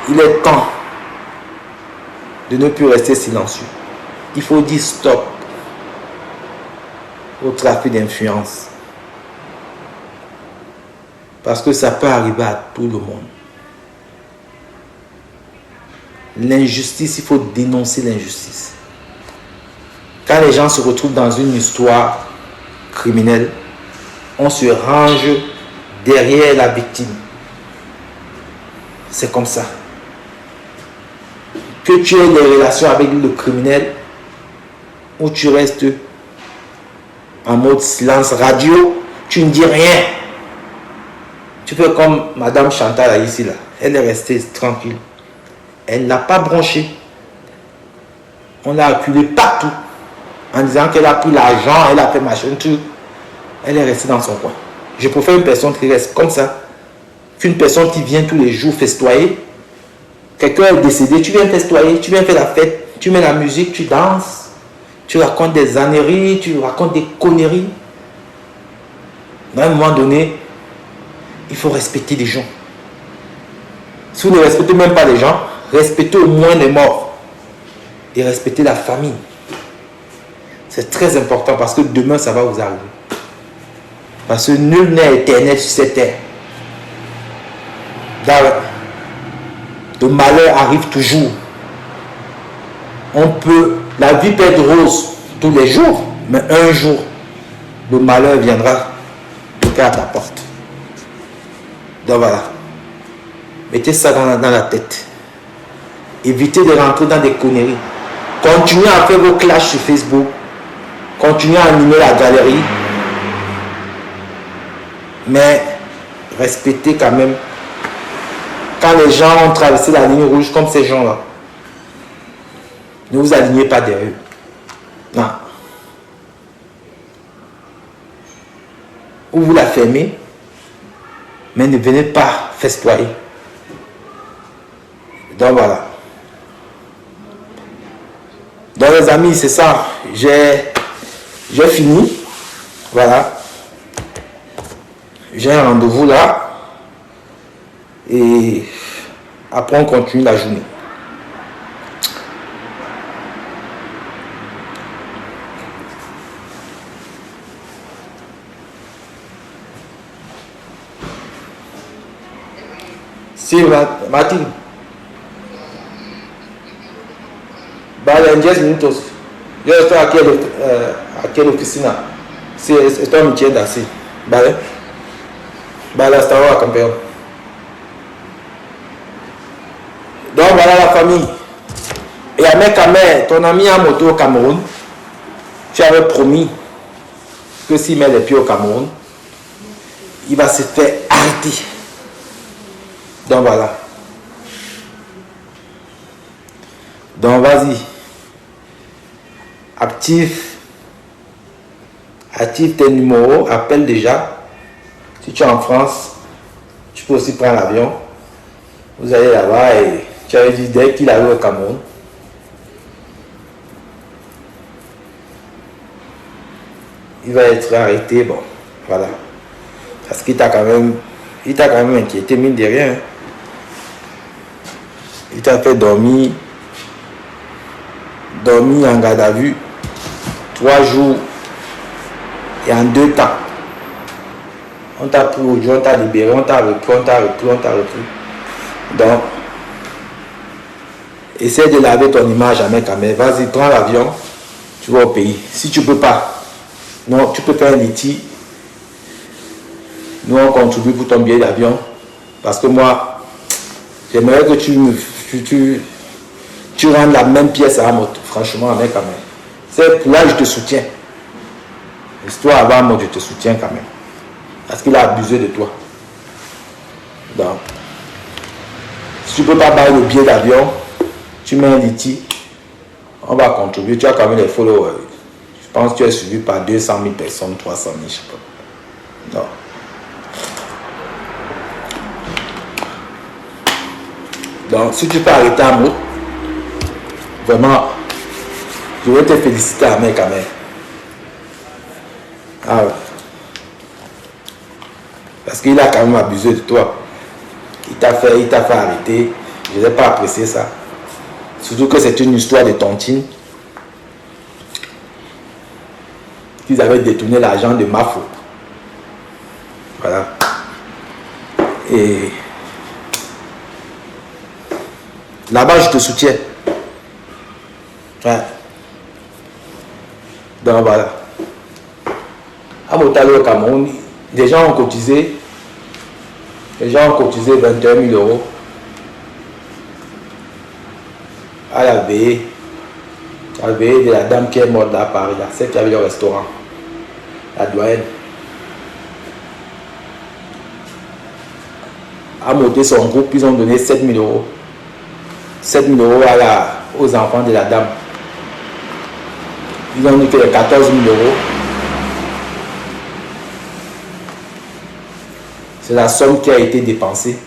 il est temps de ne plus rester silencieux. Il faut dire stop au trafic d'influence. Parce que ça peut arriver à tout le monde. L'injustice, il faut dénoncer l'injustice. Quand les gens se retrouvent dans une histoire criminelle, on se range derrière la victime. c'est comme ça. Que tu aies des relations avec le criminel ou tu restes en mode silence radio, tu ne dis rien. Tu fais comme Madame Chantal ici là. Elle est restée tranquille. Elle n'a pas bronché. On l'a acculé partout en disant qu'elle a pris l'argent, elle a fait machin, truc. Elle est restée dans son coin. Je préfère une personne qui reste comme ça qu'une personne qui vient tous les jours festoyer. Quelqu'un est décédé, tu viens festoyer, tu viens faire la fête, tu mets la musique, tu danses, tu racontes des âneries, tu racontes des conneries. À un moment donné, il faut respecter les gens. Si vous ne respectez même pas les gens, respectez au moins les morts. Et respectez la famille. C'est très important parce que demain, ça va vous arriver. Parce que nul n'est éternel sur cette terre. Le malheur arrive toujours. La vie peut être rose tous les jours, mais un jour, le malheur viendra toquer à ta porte. Donc voilà. Mettez ça dans la tête. Évitez de rentrer dans des conneries. Continuez à faire vos clashs sur Facebook. Continuez à animer la galerie. Mais respectez quand même. Quand les gens ont traversé la ligne rouge comme ces gens-là, ne vous alignez pas derrière eux. Non. Ou vous la fermez, mais ne venez pas festoyer. Donc voilà. Donc les amis, c'est ça. J'ai fini. Voilà. J'ai un rendez-vous là. Et après on continue la journée. Si Martin. Vale, en 10 minutos. Yo estoy aquí en la oficina. Sí, estoy en mi tienda, sí. Vale. Vale, hasta ahora, campeón. Donc voilà la famille. Et Ahmed Kamer, ton ami a moto au Cameroun. Tu avais promis que s'il met les pieds au Cameroun, il va se faire arrêter. Donc voilà. Donc vas-y. Active tes numéros, appelle déjà. Si tu es en France, tu peux aussi prendre l'avion. Vous allez là-bas et tu avais dit dès qu'il arrive au Cameroun, il va être arrêté. Bon, voilà. Parce qu'il t'a quand même inquiété, mine de rien. Il t'a fait dormir en garde à vue 3 jours et en 2 temps. On t'a pris aujourd'hui, on t'a libéré, on t'a repris. Donc, essaie de laver ton image à mec à mec. Vas-y, prends l'avion, tu vas au pays. Si tu peux pas, non, tu peux faire un litige. Nous, on contribue pour ton billet d'avion. Parce que moi, j'aimerais que tu rendes la même pièce à la moto. Franchement, mec à mec. C'est pour là je te soutiens. L'histoire avant moi, je te soutiens quand même. Parce qu'il a abusé de toi. Donc, si tu ne peux pas payer le billet d'avion, tu mets un litige, on va contribuer. Tu as quand même les followers. Je pense que tu es suivi par 200 000 personnes, 300 000, je ne sais pas. Non. Donc, si tu peux arrêter un mot, vraiment, je vais te féliciter à mec quand même. Ah ouais. Parce qu'il a quand même abusé de toi. Il t'a fait arrêter. Je n'ai pas apprécié ça. Surtout que c'est une histoire de tontine. Qu'ils avaient détourné l'argent de ma faute. Voilà. Et là-bas, je te soutiens. Ouais. Donc voilà. À Motalo au Cameroun, des gens ont cotisé 21 000 euros à la veillée de la dame qui est morte là à Paris, là, celle qui avait le restaurant, la doyenne, a monté son groupe, ils ont donné 7 000 euros. 7 000 euros aux enfants de la dame. Ils ont dit que les 14 000 euros, c'est la somme qui a été dépensée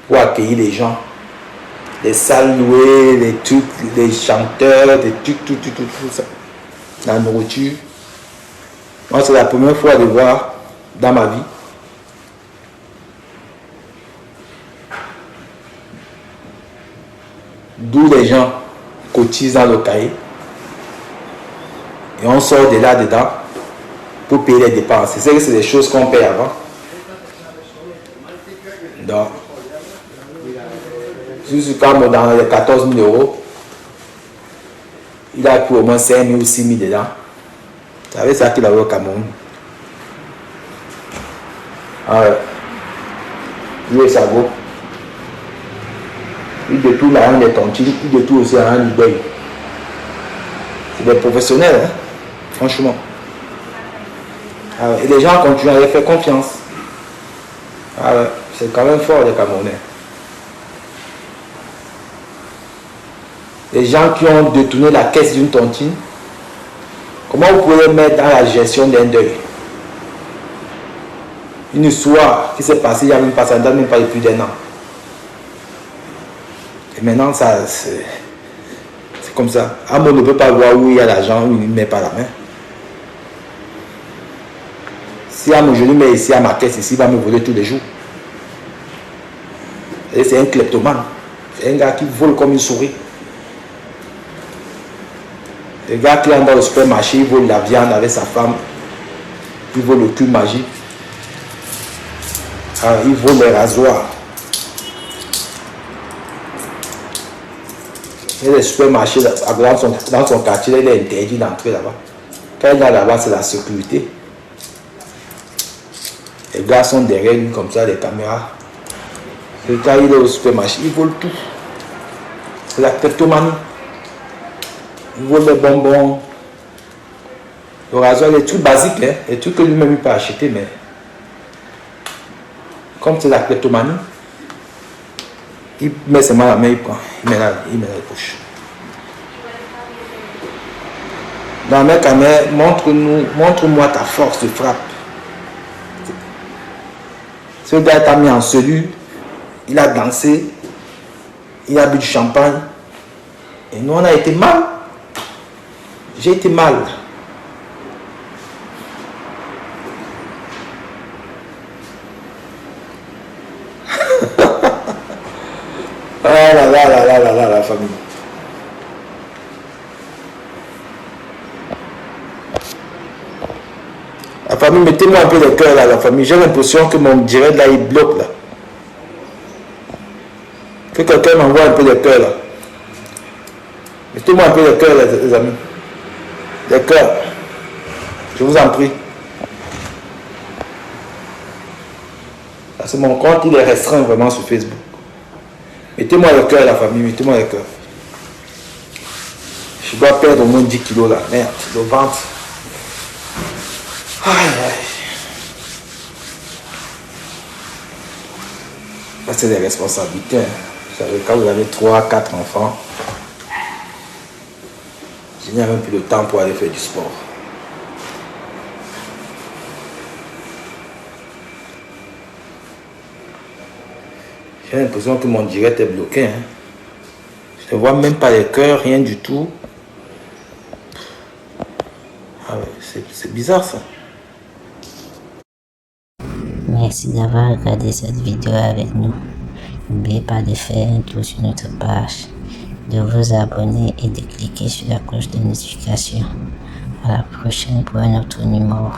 pour accueillir les gens. Les salles louées, les trucs, les chanteurs, des trucs, tout ça. La nourriture. Moi, c'est la première fois de voir dans ma vie d'où les gens cotisent dans le cahier et on sort de là-dedans pour payer les dépenses. C'est des choses qu'on paye avant. Donc, quand dans les 14 000 euros, il a pris au moins 5 000 ou 6 000 dedans. C'est avec ça qu'il avait au Cameroun. Lui et sa go. Il détourne la langue des tontines, il détourne aussi la langue du deuil. C'est des professionnels, hein, franchement. Et les gens continuent à les faire confiance. C'est quand même fort, les Camerounais. Les gens qui ont détourné la caisse d'une tontine, comment vous pouvez les mettre dans la gestion d'un deuil? Une histoire qui s'est passée il n'y a même pas, ça ne date même pas depuis d'un an. Et maintenant, ça, c'est comme ça. Amo ne peut pas voir où il y a l'argent, où il ne met pas la main. Si Amo, je lui mets ici à ma caisse, ici, il va me voler tous les jours. Et c'est un kleptomane. C'est un gars qui vole comme une souris. Le gars qui entre dans le supermarché, il vole la viande avec sa femme. Il vole le cul magique. Il vole les rasoirs. Il y a des supermarchés dans son quartier, il est interdit d'entrer là-bas. Quand il est là-bas, c'est la sécurité. Les gars sont derrière lui comme ça, les caméras. Le gars, il est au supermarché, il vole tout. C'est la kleptomanie. Il vole les bonbons, le rasoir, les trucs basiques, hein, les trucs que lui-même il peut acheter, mais comme c'est la kleptomanie, il met ses mains à la main, il prend, il met dans les poches. Dans mes caméras, montre-moi ta force de frappe. Ce gars t'a mis en cellule, il a dansé, il a bu du champagne, et nous on a été mal. J'ai été mal. La famille. La famille, mettez-moi un peu de cœur là, la famille. J'ai l'impression que mon direct là, il bloque là. Que quelqu'un m'envoie un peu de cœur là. Mettez-moi un peu de cœur là, les amis. Des cœurs. Je vous en prie. Parce que mon compte, il est restreint vraiment sur Facebook. Mettez-moi le cœur, la famille, mettez-moi le cœur. Je dois perdre au moins 10 kilos là. Merde, le ventre. Aïe, aïe. Ça, c'est des responsabilités. Vous savez, quand vous avez 3, 4 enfants, je n'ai même plus le temps pour aller faire du sport. J'ai l'impression que mon direct est bloqué. Hein. Je ne vois même pas les cœurs, rien du tout. Ah ouais, c'est bizarre ça. Merci d'avoir regardé cette vidéo avec nous. N'oubliez pas de faire un tour sur notre page, de vous abonner et de cliquer sur la cloche de notification. À la prochaine pour un autre numéro.